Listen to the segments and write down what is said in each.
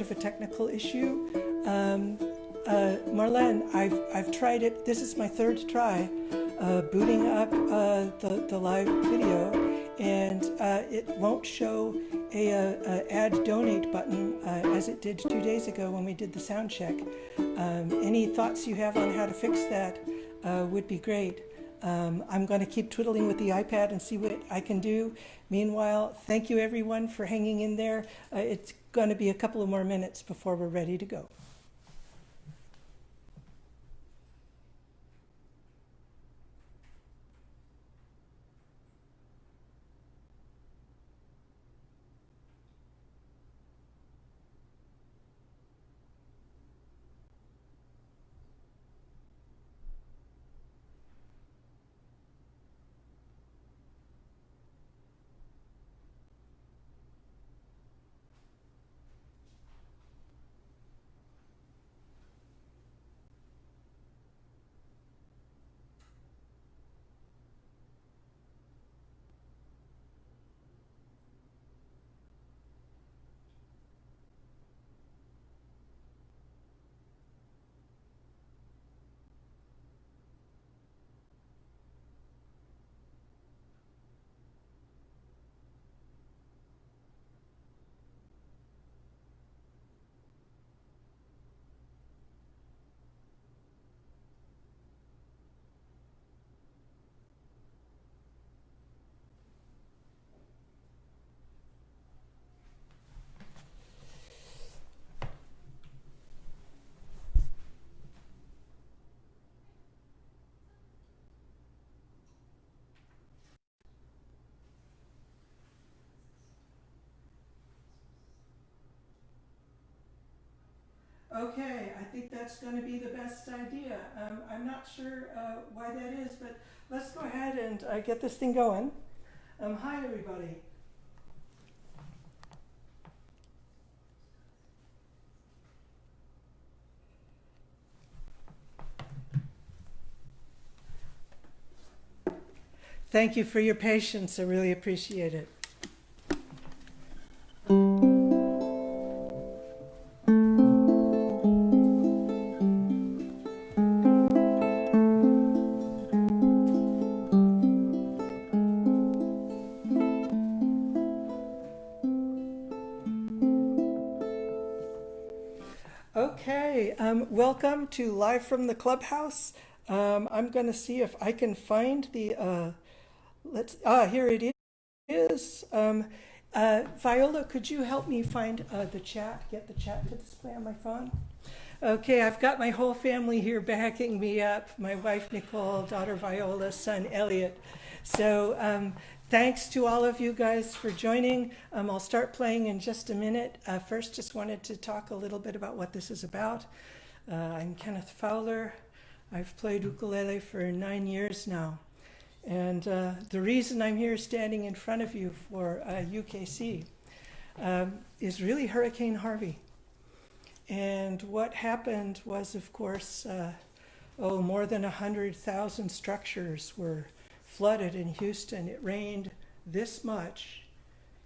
bit of a technical issue. Marlene, I've tried it. This is my third try booting up the live video, and it won't show a add donate button as it did 2 days ago when we did the sound check. Any thoughts you have on how to fix that would be great. I'm going to keep twiddling with the iPad and see what I can do. Meanwhile, thank you everyone for hanging in there. It's going to be a couple of more minutes before we're ready to go. Okay, I think that's going to be the best idea. I'm not sure why that is, but let's go ahead and get this thing going. Hi, everybody. Thank you for your patience. I really appreciate it. Okay, welcome to Live from the Clubhouse. I'm going to see if I can find the, here it is. Viola, could you help me find the chat, get the chat to display on my phone? Okay, I've got my whole family here backing me up. My wife, Nicole, daughter Viola, son Elliot. So thanks to all of you guys for joining. I'll start playing in just a minute. First, just wanted to talk a little bit about what this is about. I'm Kenneth Fowler. I've played ukulele for 9 years now. And the reason I'm here standing in front of you for UKC is really Hurricane Harvey. And what happened was, of course, more than 100,000 structures were flooded in Houston. It rained this much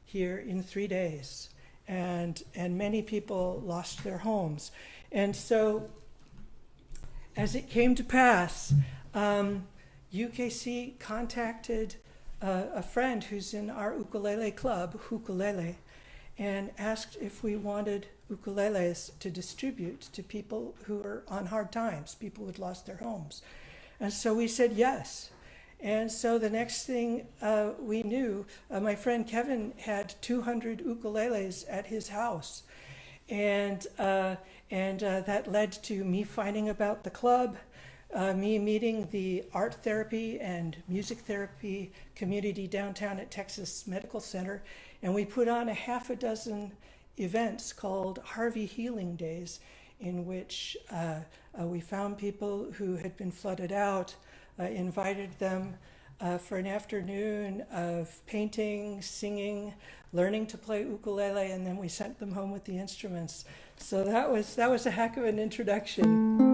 here in 3 days, and many people lost their homes. And so, as it came to pass, UKC contacted a friend who's in our ukulele club, Ukulele, and asked if we wanted ukuleles to distribute to people who are on hard times, people who had lost their homes. And so we said yes. And so the next thing we knew, my friend Kevin had 200 ukuleles at his house. And that led to me finding about the club, me meeting the art therapy and music therapy community downtown at Texas Medical Center. And we put on a half a dozen events called Harvey Healing Days, in which we found people who had been flooded out, invited them for an afternoon of painting, singing, learning to play ukulele, and then we sent them home with the instruments. So that was a heck of an introduction.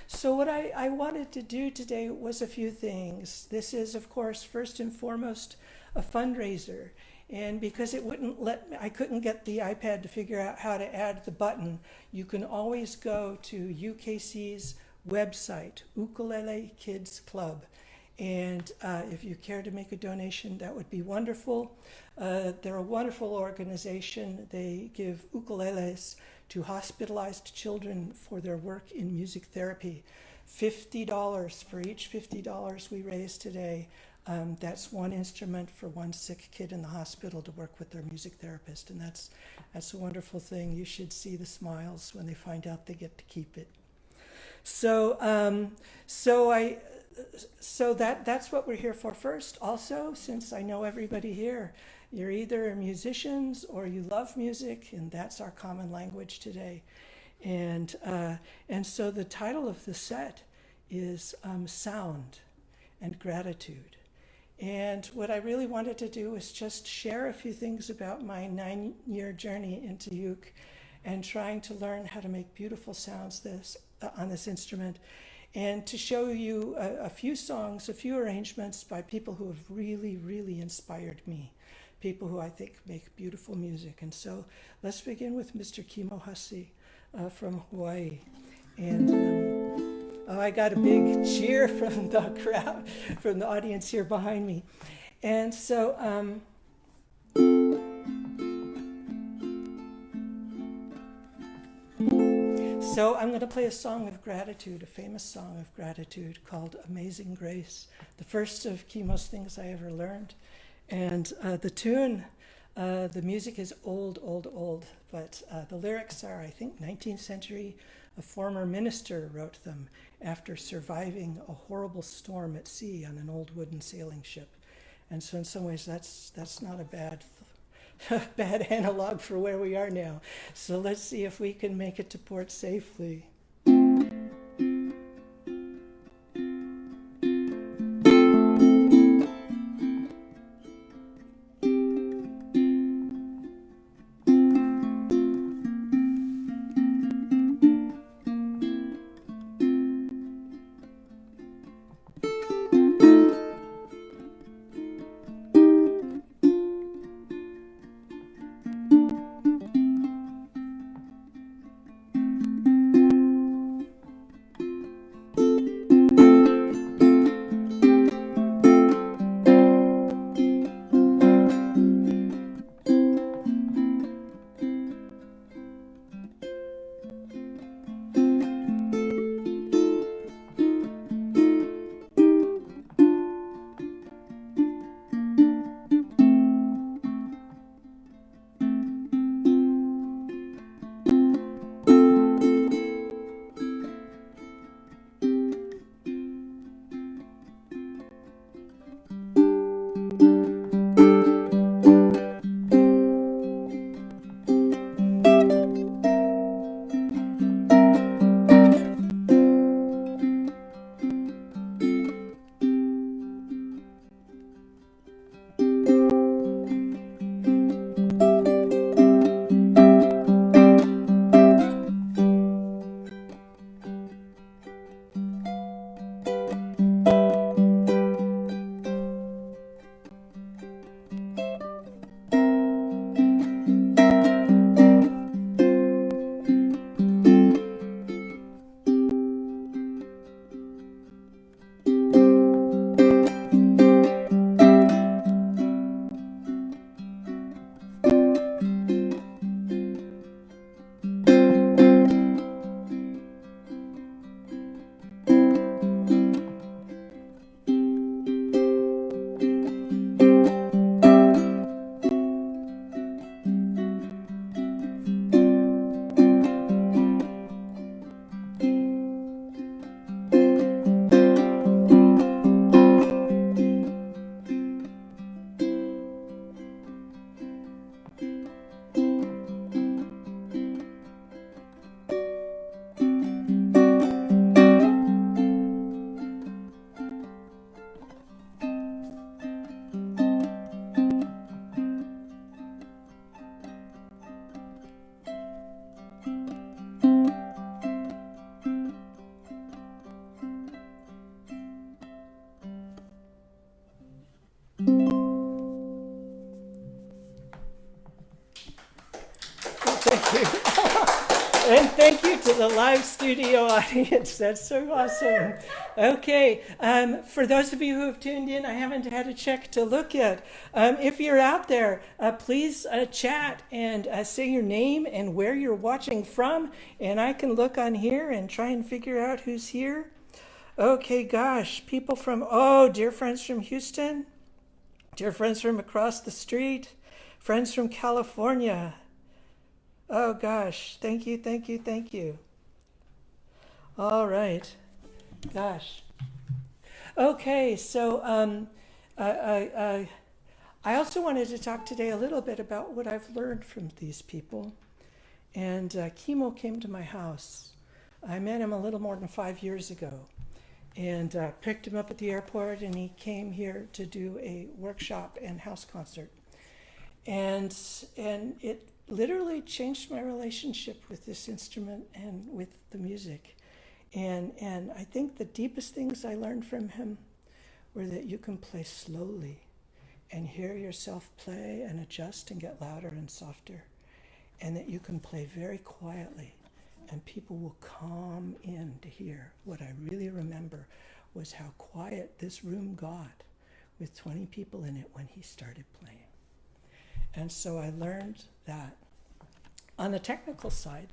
So what I wanted to do today was a few things. This is, of course, first and foremost, a fundraiser. And because it wouldn't let me, I couldn't get the iPad to figure out how to add the button, you can always go to UKC's website, Ukulele Kids Club. And if you care to make a donation, that would be wonderful. They're a wonderful organization. They give ukuleles to hospitalized children for their work in music therapy. $50 for each $50 we raise today. That's one instrument for one sick kid in the hospital to work with their music therapist, and that's a wonderful thing. You should see the smiles when they find out they get to keep it. So that's what we're here for first. Also, since I know everybody here, you're either musicians or you love music, and that's our common language today. And so the title of the set is Sound and Gratitude. And what I really wanted to do was just share a few things about my 9-year journey into uke and trying to learn how to make beautiful sounds on this instrument, and to show you a few songs, a few arrangements by people who have really, really inspired me, people who I think make beautiful music. And so let's begin with Mr. Kimohashi from Hawaii. And I got a big cheer from the crowd, from the audience here behind me. And so I'm going to play a song of gratitude, a famous song of gratitude called Amazing Grace, the first of Kimo's things I ever learned. And the tune, the music is old, but the lyrics are, I think, 19th century. A former minister wrote them after surviving a horrible storm at sea on an old wooden sailing ship. And so in some ways that's not a bad analog for where we are now. So let's see if we can make it to port safely. And thank you to the live studio audience. That's so awesome. Okay, for those of you who have tuned in, I haven't had a check to look yet. If you're out there, please chat and say your name and where you're watching from, and I can look on here and try and figure out who's here. Okay, gosh, people from, dear friends from Houston, dear friends from across the street, friends from California. Oh gosh, thank you, thank you, thank you. All right, gosh. Okay, so I also wanted to talk today a little bit about what I've learned from these people. And Chemo came to my house. I met him a little more than 5 years ago, and picked him up at the airport, and he came here to do a workshop and house concert. And it literally changed my relationship with this instrument and with the music. And I think the deepest things I learned from him were that you can play slowly and hear yourself play and adjust and get louder and softer, and that you can play very quietly and people will come in to hear. What I really remember was how quiet this room got with 20 people in it when he started playing. And so I learned that. On the technical side,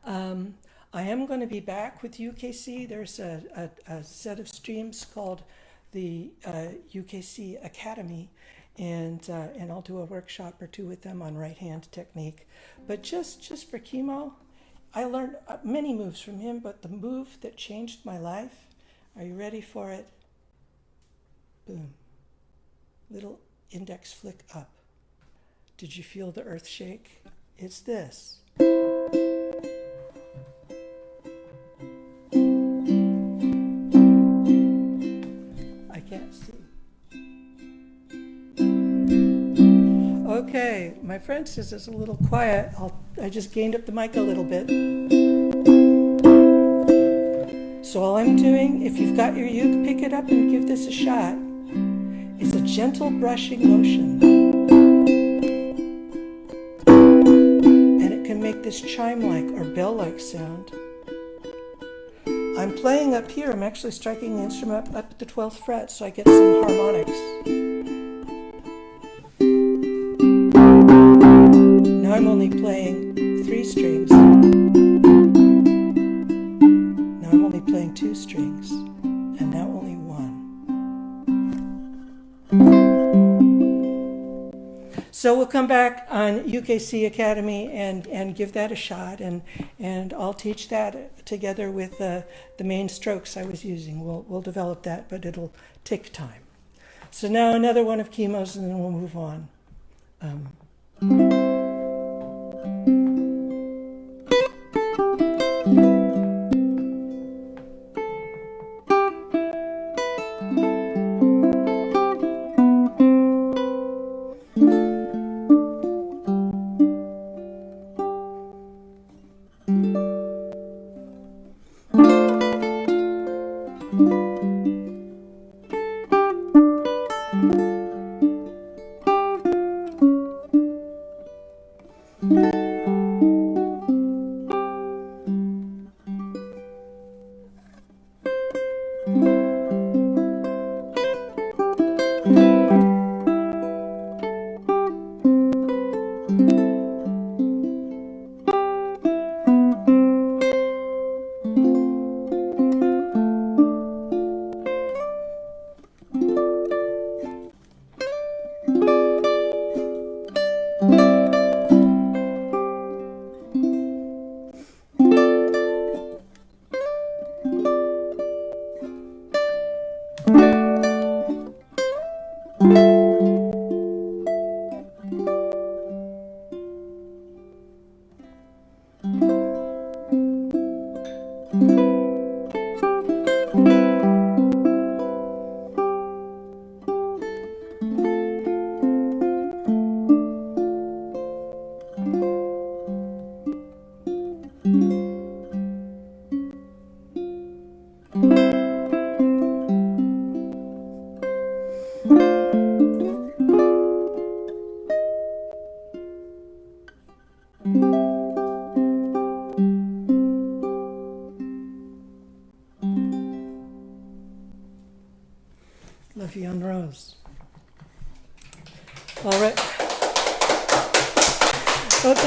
I am going to be back with UKC. There's a set of streams called the UKC Academy, and I'll do a workshop or two with them on right-hand technique. But just for Chemo, I learned many moves from him, but the move that changed my life, are you ready for it? Boom. Little index flick up. Did you feel the earth shake? It's this. I can't see. Okay, my friend says it's a little quiet. I just gained up the mic a little bit. So all I'm doing, if you've got your uke, pick it up and give this a shot. It's a gentle brushing motion. Make this chime-like or bell-like sound. I'm playing up here. I'm actually striking the instrument up at the 12th fret so I get some harmonics. Now I'm only playing 3 strings. Now I'm only playing 2 strings. And now only 1. So we'll come back on UKC Academy and give that a shot, and I'll teach that together with the main strokes I was using. We'll develop that, but it'll take time. So now another one of Chemo's, and then we'll move on.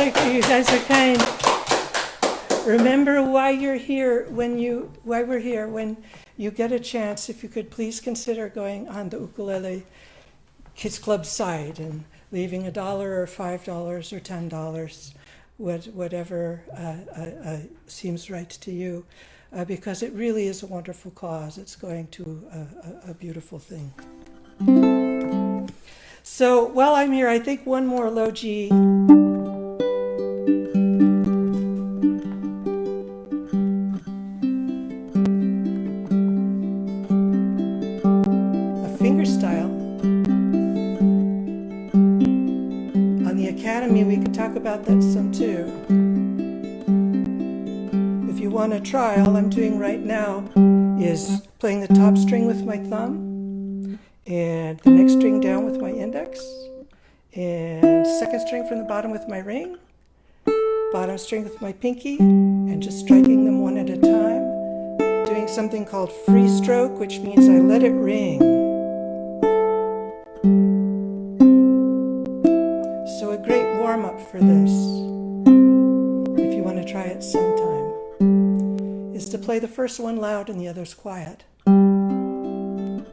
You guys are kind. Remember why you're here why we're here. When you get a chance, if you could please consider going on the Ukulele Kids Club site and leaving $1 or $5 or $10, whatever seems right to you, because it really is a wonderful cause. It's going to a beautiful thing. So while I'm here, I think one more low G. Fingerstyle. On the Academy, we could talk about that some too. If you want to try, all I'm doing right now is playing the top string with my thumb and the next string down with my index and second string from the bottom with my ring, bottom string with my pinky, and just striking them one at a time, doing something called free stroke, which means I let it ring. So a great warm-up for this, if you want to try it sometime, is to play the first one loud and the others quiet. And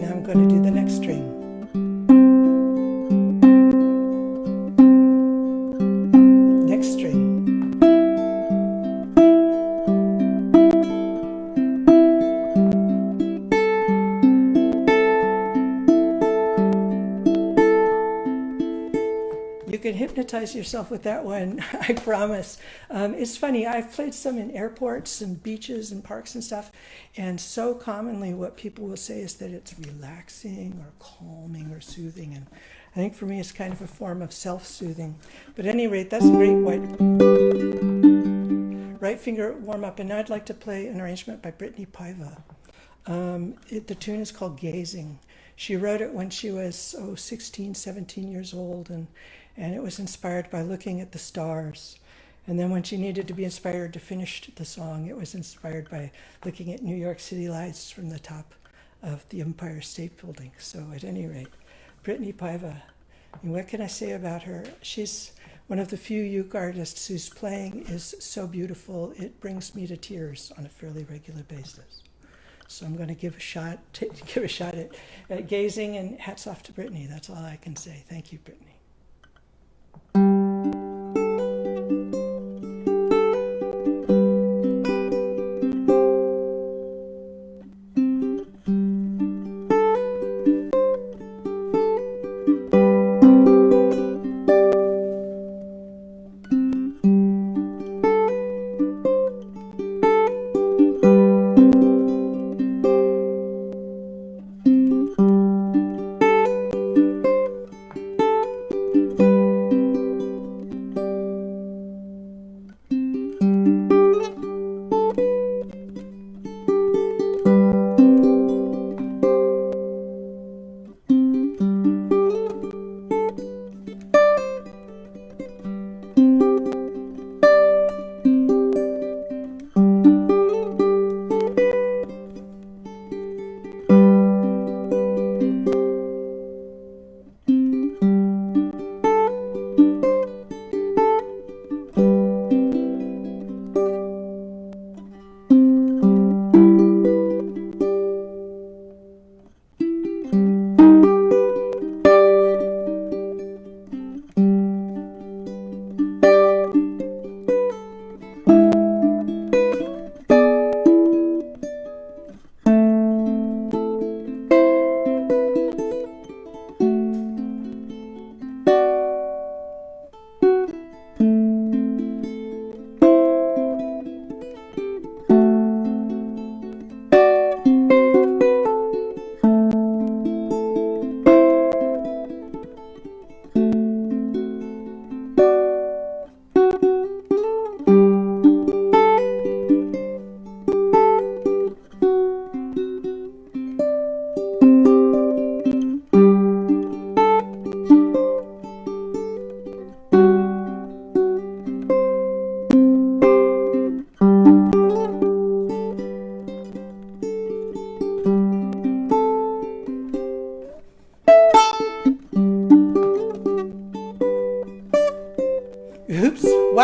now I'm going to do the next string. Next string. You can hypnotize yourself with that one, I promise. It's funny, I've played some in airports and beaches and parks and stuff, and so commonly what people will say is that it's relaxing or calming or soothing, and I think for me it's kind of a form of self-soothing. But at any rate, that's a great right finger warm-up, and now I'd like to play an arrangement by Brittany Paiva. The tune is called Gazing. She wrote it when she was 16, 17 years old, and it was inspired by looking at the stars. And then when she needed to be inspired to finish the song, it was inspired by looking at New York City lights from the top of the Empire State Building. So at any rate, Brittany Paiva, and what can I say about her? She's one of the few uke artists whose playing is so beautiful, it brings me to tears on a fairly regular basis. So I'm going to give a shot at Gazing, and hats off to Brittany. That's all I can say. Thank you, Brittany.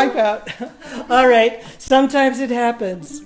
wipeout. All right, sometimes it happens.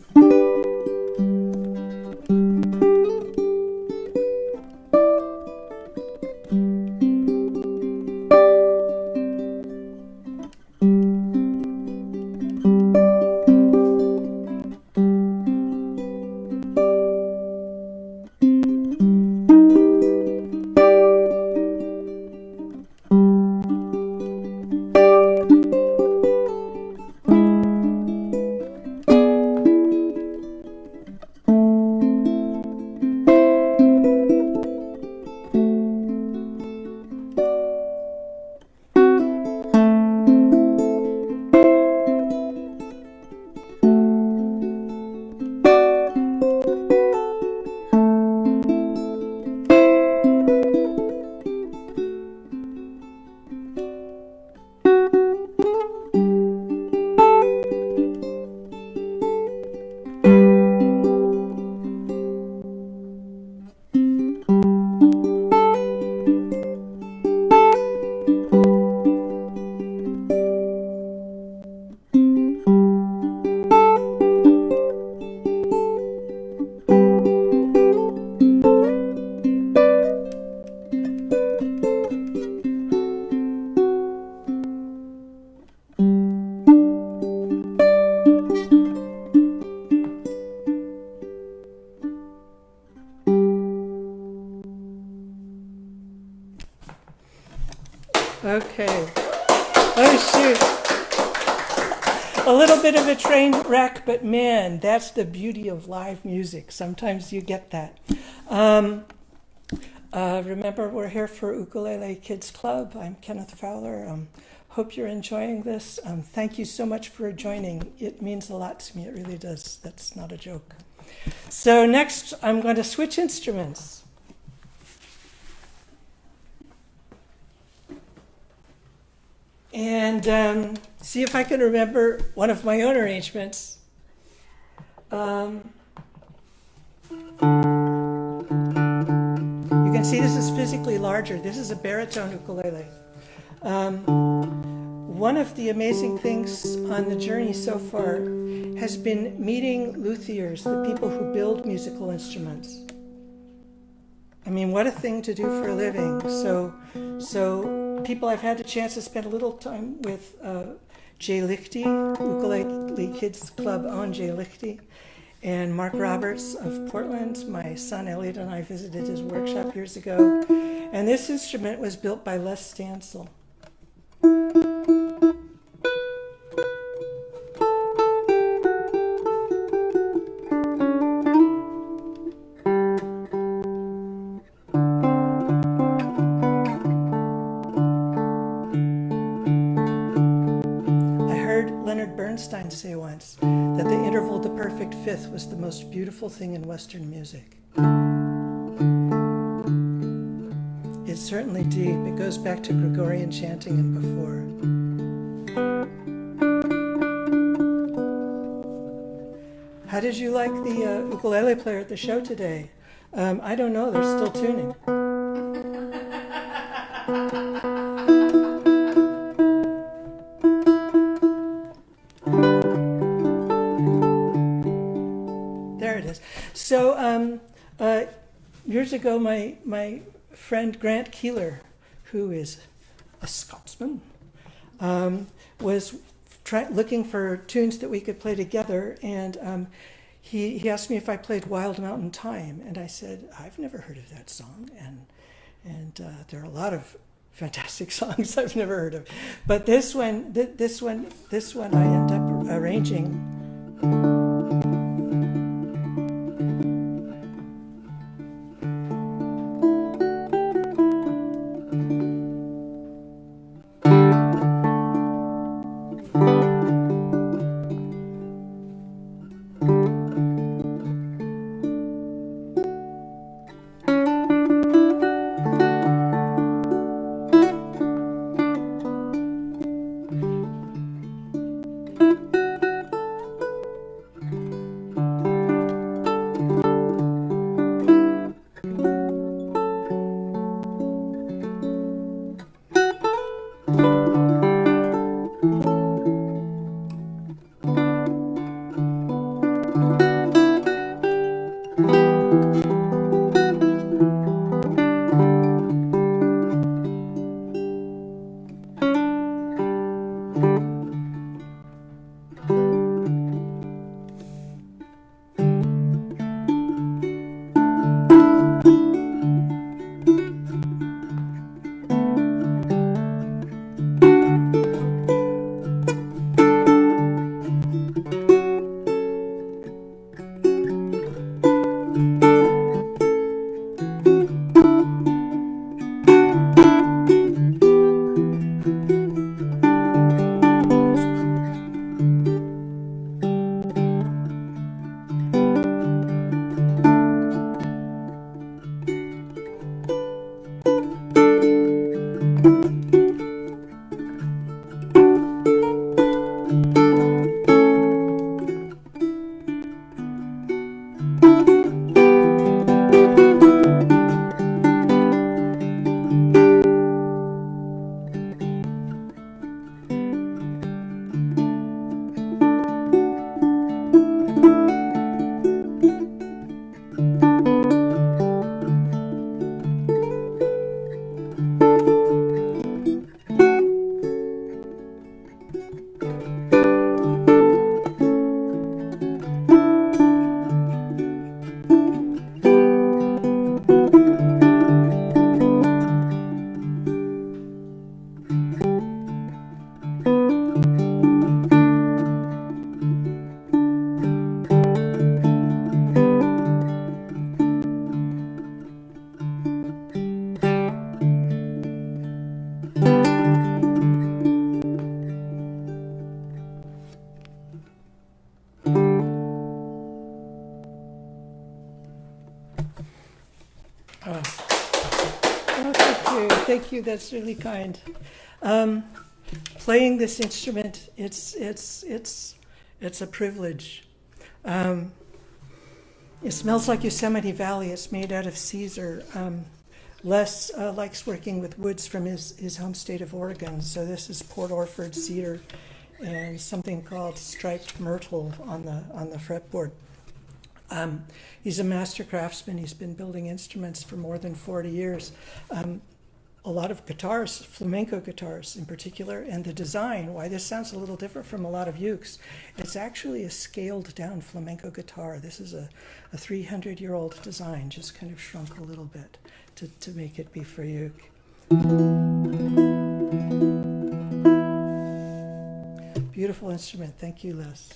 Okay. Oh, shoot. A little bit of a train wreck, but man, that's the beauty of live music. Sometimes you get that. Remember, we're here for Ukulele Kids Club. I'm Kenneth Fowler. Hope you're enjoying this. Thank you so much for joining. It means a lot to me. It really does. That's not a joke. So next, I'm going to switch instruments. And see if I can remember one of my own arrangements. You can see this is physically larger. This is a baritone ukulele. One of the amazing things on the journey so far has been meeting luthiers, the people who build musical instruments. I mean, what a thing to do for a living. So people I've had the chance to spend a little time with, Jay Lichty, Ukulele Kids Club own Jay Lichty, and Mark Roberts of Portland. My son Elliot and I visited his workshop years ago. And this instrument was built by Les Stansel. Bernstein say once that the interval to perfect fifth was the most beautiful thing in Western music. It's certainly deep. It goes back to Gregorian chanting and before. How did you like the ukulele player at the show today? I don't know. They're still tuning. So years ago, my friend Grant Keeler, who is a Scotsman, was looking for tunes that we could play together, and he asked me if I played Wild Mountain Thyme, and I said, I've never heard of that song, and there are a lot of fantastic songs I've never heard of, but this one I end up arranging. Oh, thank you. Thank you. That's really kind. Playing this instrument, it's a privilege. It smells like Yosemite Valley. It's made out of Caesar. Les likes working with woods from his home state of Oregon. So this is Port Orford cedar and something called striped myrtle on the fretboard. He's a master craftsman. He's been building instruments for more than 40 years. A lot of guitars, flamenco guitars in particular, and the design, why this sounds a little different from a lot of ukes, it's actually a scaled down flamenco guitar. This is a 300-year-old design, just kind of shrunk a little bit to make it be for uke. Beautiful instrument. Thank you, Les.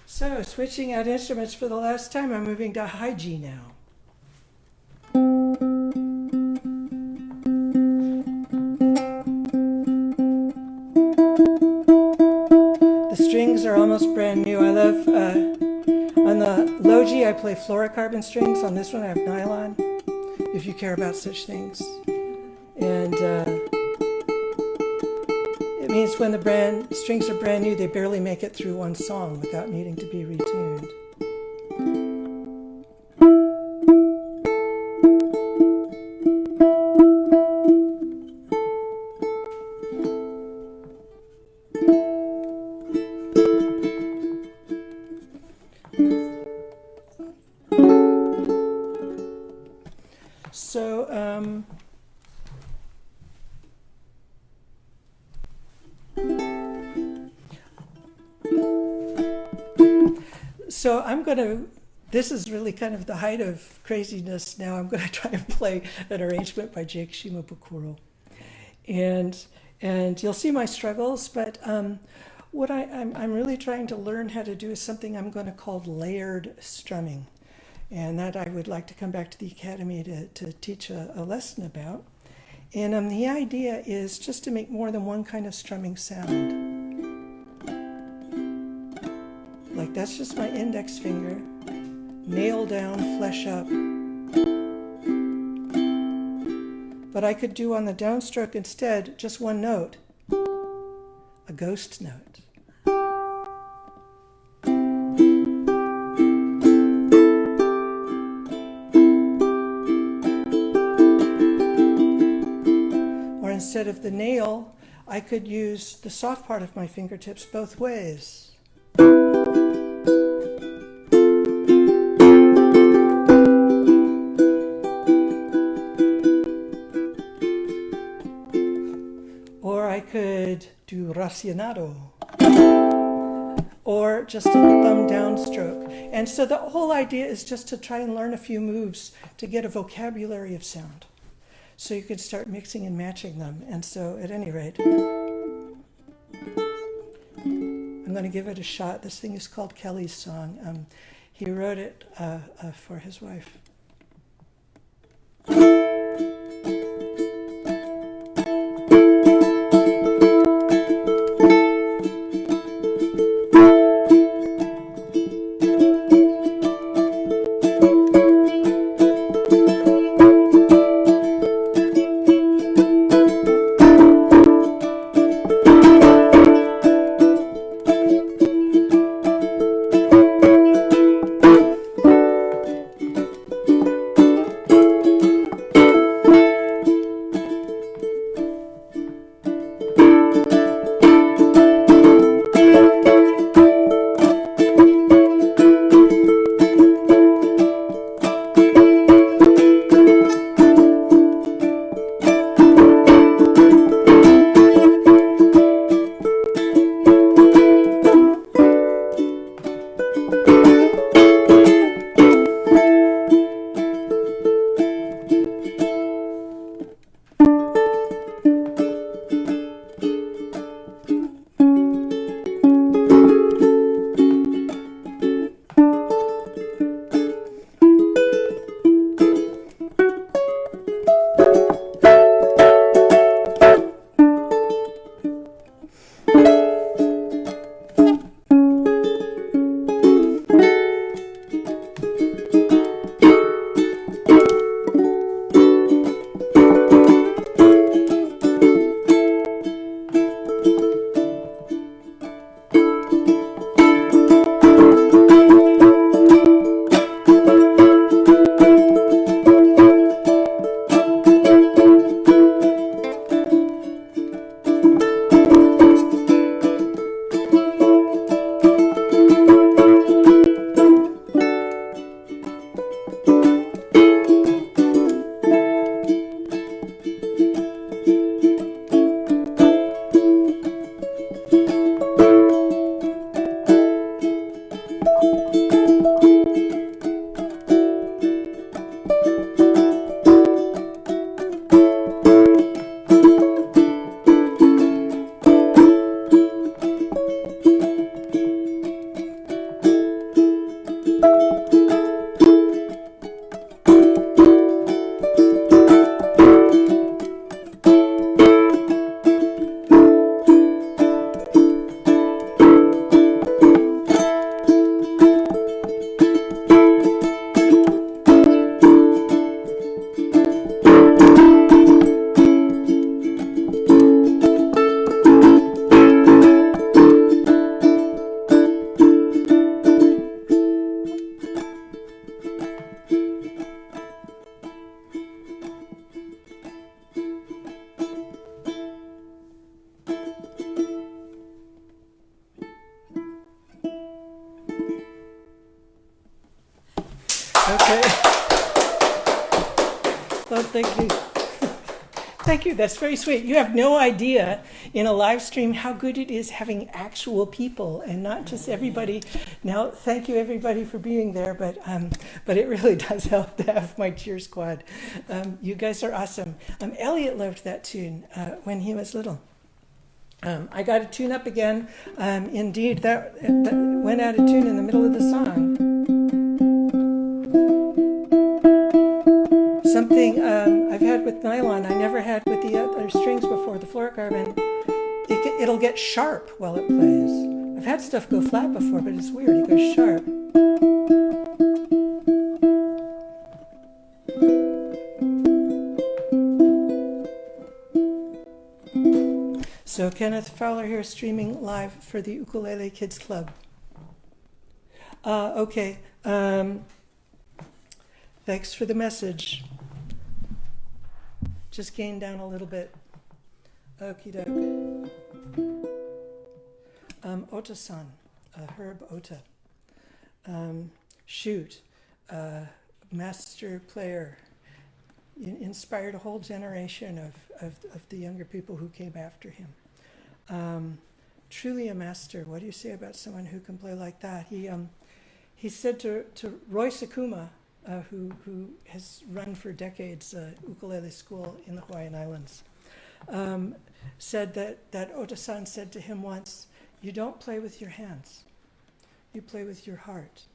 So, switching out instruments for the last time, I'm moving to high G now. The strings are almost brand new. I love, on the low G, I play fluorocarbon strings. On this one, I have nylon, if you care about such things. And it means when the strings are brand new, they barely make it through one song without needing to be retuned. So I'm going to, this is really kind of the height of craziness now. I'm going to try and play an arrangement by Jake Shimabukuro. And you'll see my struggles, but what I'm really trying to learn how to do is something I'm going to call layered strumming. And that I would like to come back to the academy to teach a lesson about. And the idea is just to make more than one kind of strumming sound. Like that's just my index finger, nail down, flesh up. But I could do on the downstroke instead just one note, a ghost note. Or instead of the nail, I could use the soft part of my fingertips both ways. Or I could do racionado, or just a thumb downstroke. And so the whole idea is just to try and learn a few moves to get a vocabulary of sound. So you could start mixing and matching them. And so at any rate, I'm going to give it a shot. This thing is called Kelly's Song. He wrote it for his wife. Well, thank you. Thank you. That's very sweet. You have no idea in a live stream how good it is having actual people and not just everybody. Now, thank you everybody for being there, but it really does help to have my cheer squad. You guys are awesome. Elliot loved that tune when he was little. I got a tune up again. Indeed, that went out of tune in the middle of the song. Something I've had with nylon, I never had with the other strings before, the fluorocarbon. It'll get sharp while it plays. I've had stuff go flat before, but it's weird, it goes sharp. So Kenneth Fowler here streaming live for the Ukulele Kids Club. Okay, thanks for the message. Just gained down a little bit. Okie doke. Ota-san, Herb Ota. Shoot, master player. Inspired a whole generation of the younger people who came after him. Truly a master. What do you say about someone who can play like that? He said to Roy Sakuma, who has run for decades ukulele school in the Hawaiian Islands, said that Ota-san said to him once, "You don't play with your hands, you play with your heart."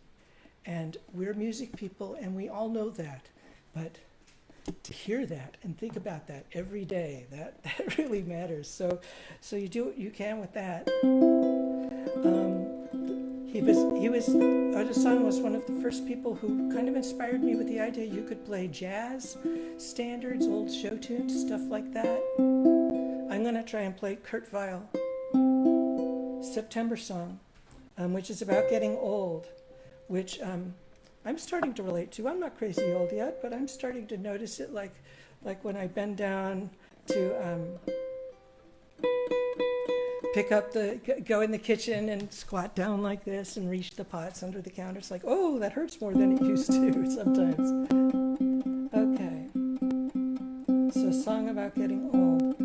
And we're music people, and we all know that, but to hear that and think about that every day, that really matters. So you do what you can with that. Ota-san was one of the first people who kind of inspired me with the idea you could play jazz, standards, old show tunes, stuff like that. I'm going to try and play Kurt Weill, September Song, which is about getting old, which I'm starting to relate to. I'm not crazy old yet, but I'm starting to notice it like when I bend down to go in the kitchen and squat down like this and reach the pots under the counter. It's like, oh, that hurts more than it used to sometimes. Okay. So a song about getting old.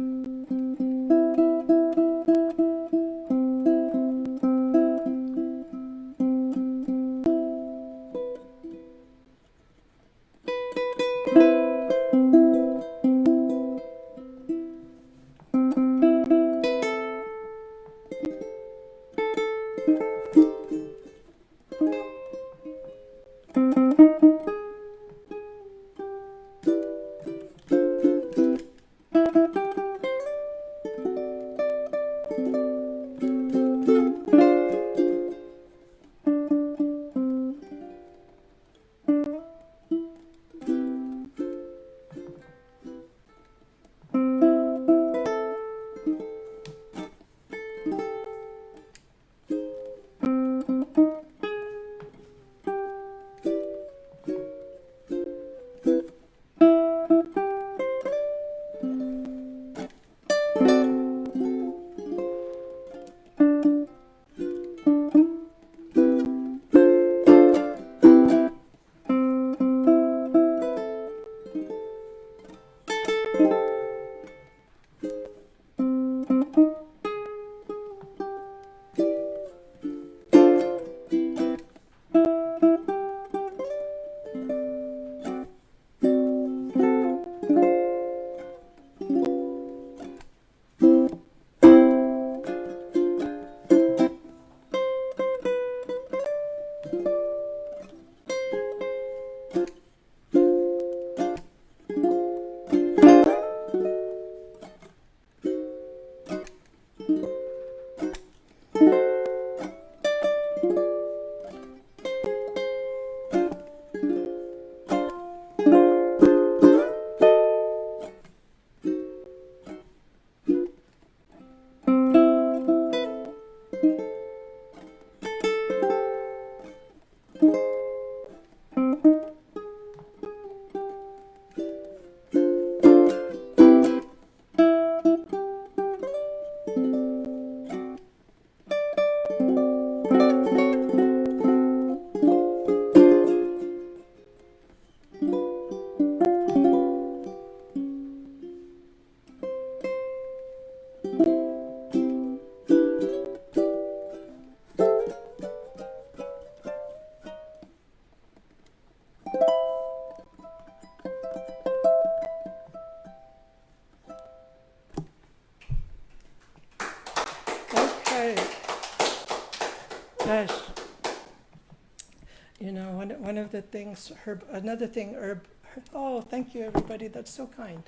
of the things Herb, oh, thank you everybody, that's so kind.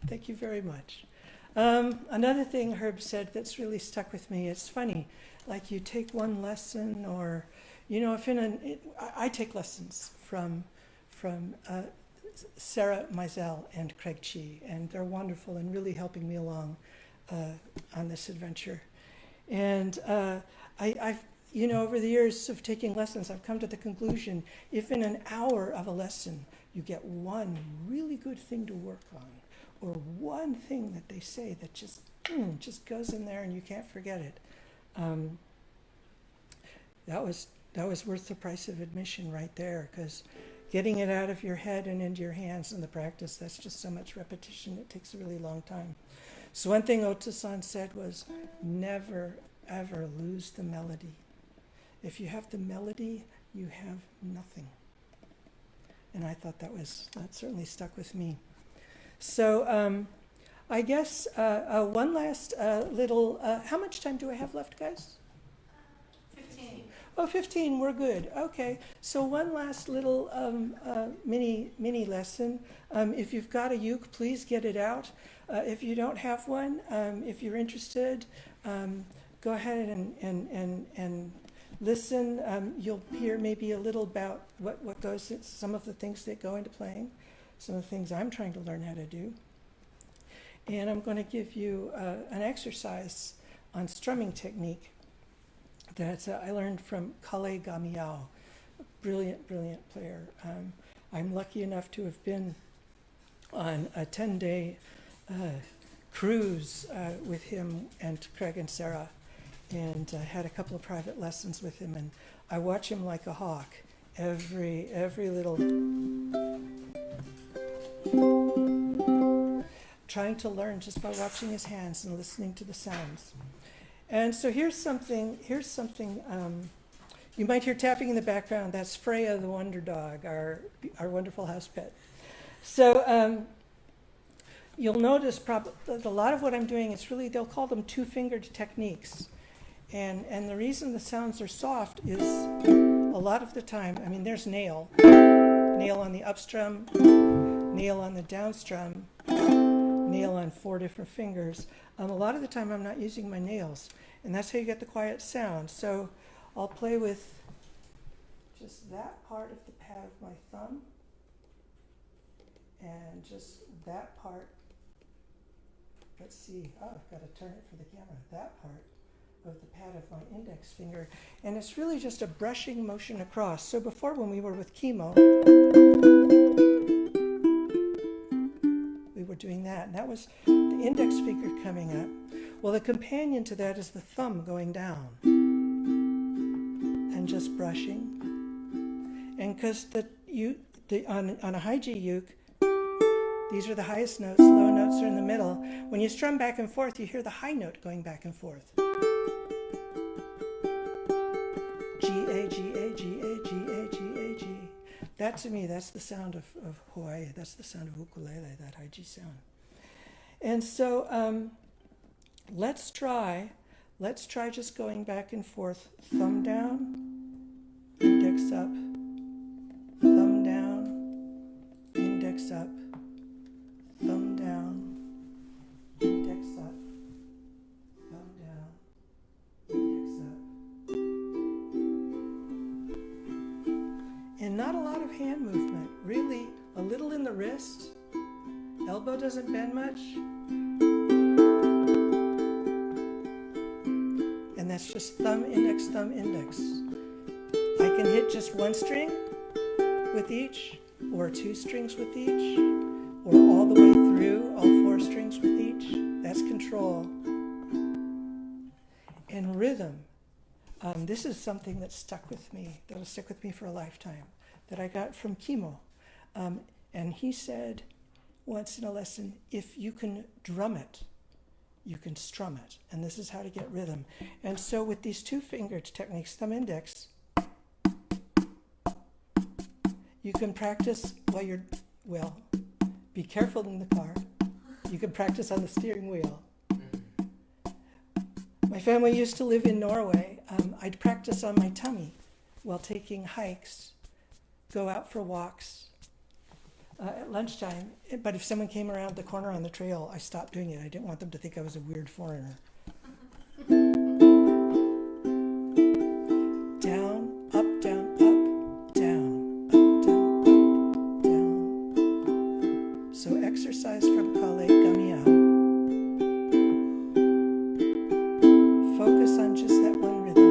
Thank you very much. Another thing Herb said that's really stuck with me, it's funny, like you take one lesson or, if I take lessons from Sarah Meisel and Craig Chi, and they're wonderful and really helping me along on this adventure. And I've over the years of taking lessons, I've come to the conclusion, if in an hour of a lesson you get one really good thing to work on, or one thing that they say that just goes in there and you can't forget it, that was worth the price of admission right there, because getting it out of your head and into your hands in the practice, that's just so much repetition, it takes a really long time. So one thing Otto-san said was, never ever lose the melody. If you have the melody, you have nothing. And I thought that certainly stuck with me. So I guess one last little, how much time do I have left, guys? 15. Oh, 15, we're good. Okay, so one last little mini lesson. If you've got a uke, please get it out. If you don't have one, if you're interested, go ahead and listen. You'll hear maybe a little about what goes, some of the things that go into playing, some of the things I'm trying to learn how to do. And I'm going to give you an exercise on strumming technique that I learned from Kale Gamiao, a brilliant, brilliant player. I'm lucky enough to have been on a 10-day cruise with him and Craig and Sarah, and had a couple of private lessons with him, and I watch him like a hawk. Every little, trying to learn just by watching his hands and listening to the sounds. And so here's something, you might hear tapping in the background. That's Freya the Wonder Dog, our wonderful house pet. So you'll notice probably a lot of what I'm doing is really, they'll call them two-fingered techniques. And the reason the sounds are soft is a lot of the time, I mean, there's nail on the upstrum, nail on the downstrum, nail on 4 different fingers. A lot of the time I'm not using my nails, and that's how you get the quiet sound. So I'll play with just that part of the pad of my thumb, and just that part. Let's see, oh, I've got to turn it for the camera. That part of the pad of my index finger, and it's really just a brushing motion across. So before, when we were with chemo, we were doing that, and that was the index finger coming up. Well, the companion to that is the thumb going down and just brushing. And because on a high G uke, these are the highest notes, low notes are in the middle. When you strum back and forth, you hear the high note going back and forth. G, A, G, A, G, A, G, A, G, A, G. That to me, that's the sound of Hawaii. That's the sound of ukulele, that high G sound. And so let's try just going back and forth. Thumb down, index up, thumb down, index up, thumb down, index up, thumb down, index up. And not a lot of hand movement, really a little in the wrist. Elbow doesn't bend much. And that's just thumb, index, thumb, index. I can hit just one string with each, or 2 strings with each, or all the way through, all 4 strings with each. That's control. And rhythm. This is something that stuck with me, that'll stick with me for a lifetime, that I got from Kimo. And he said once in a lesson, if you can drum it, you can strum it. And this is how to get rhythm. And so with these 2-fingered techniques, thumb, index, you can practice while you're, well, be careful in the car. You can practice on the steering wheel. My family used to live in Norway. I'd practice on my tummy while taking hikes, go out for walks at lunchtime. But if someone came around the corner on the trail, I stopped doing it. I didn't want them to think I was a weird foreigner. Down, up, down, up, down, up, down, up, down. So exercise from Kale Gamiao. Focus on just that one rhythm.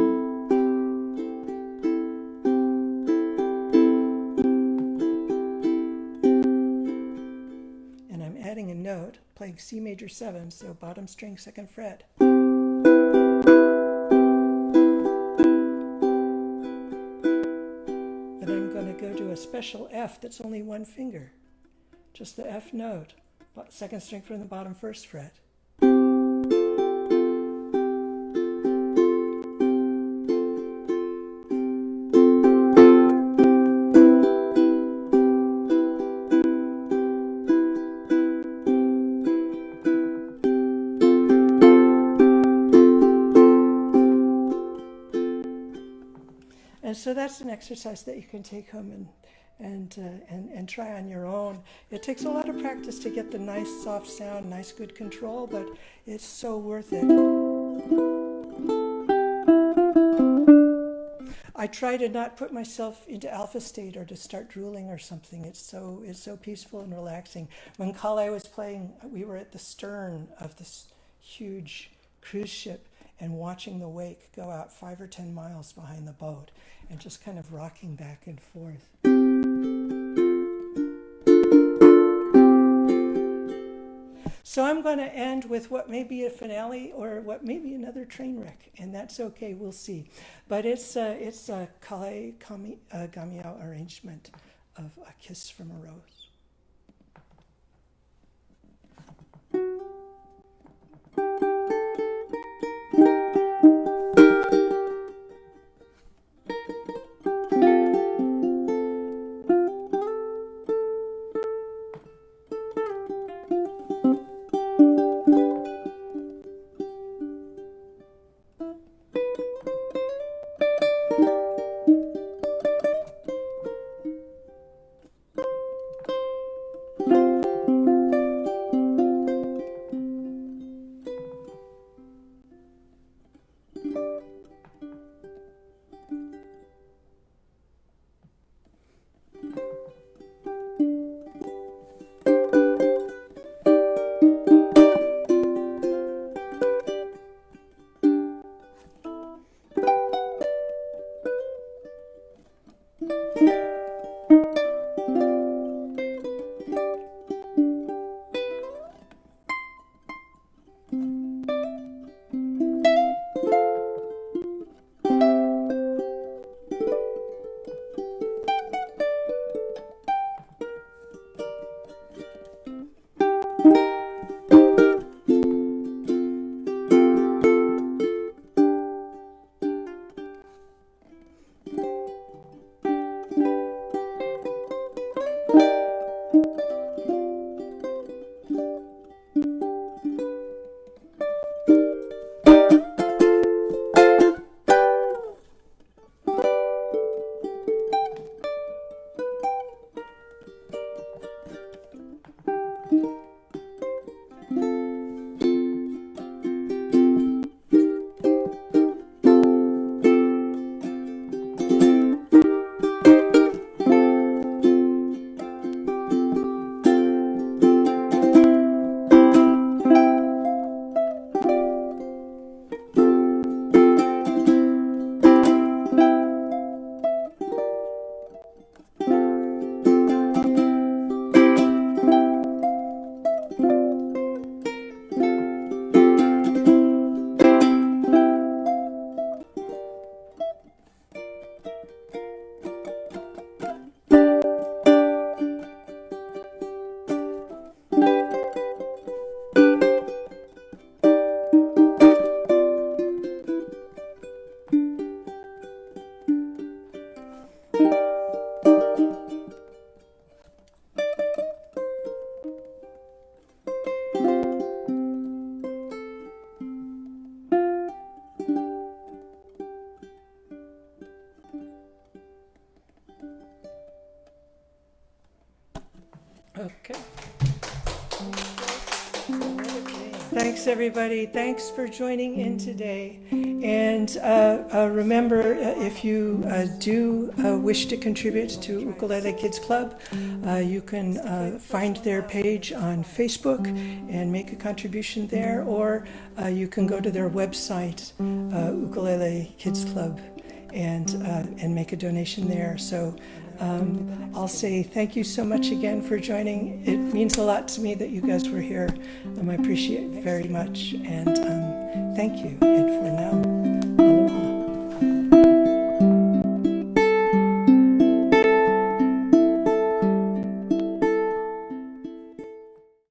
And I'm adding a note, playing C major 7, so bottom string, 2nd fret. Then I'm going to go to a special F that's only one finger, just the F note, 2nd string from the bottom 1st fret. And so that's an exercise that you can take home and try on your own. It takes a lot of practice to get the nice soft sound, nice good control, but it's so worth it. I try to not put myself into alpha state or to start drooling or something. It's so peaceful and relaxing. When Kale was playing, we were at the stern of this huge cruise ship and watching the wake go out 5 or 10 miles behind the boat and just kind of rocking back and forth. So I'm going to end with what may be a finale or what may be another train wreck, and that's okay, we'll see. But it's a Kale Gamiao arrangement of A Kiss from a Rose. Thanks, everybody. Thanks for joining in today. And remember, if you do wish to contribute to Ukulele Kids Club, you can find their page on Facebook and make a contribution there, or you can go to their website, Ukulele Kids Club, and make a donation there. So I'll say thank you so much again for joining. It means a lot to me that you guys were here. I appreciate it very much. And thank you. And for now.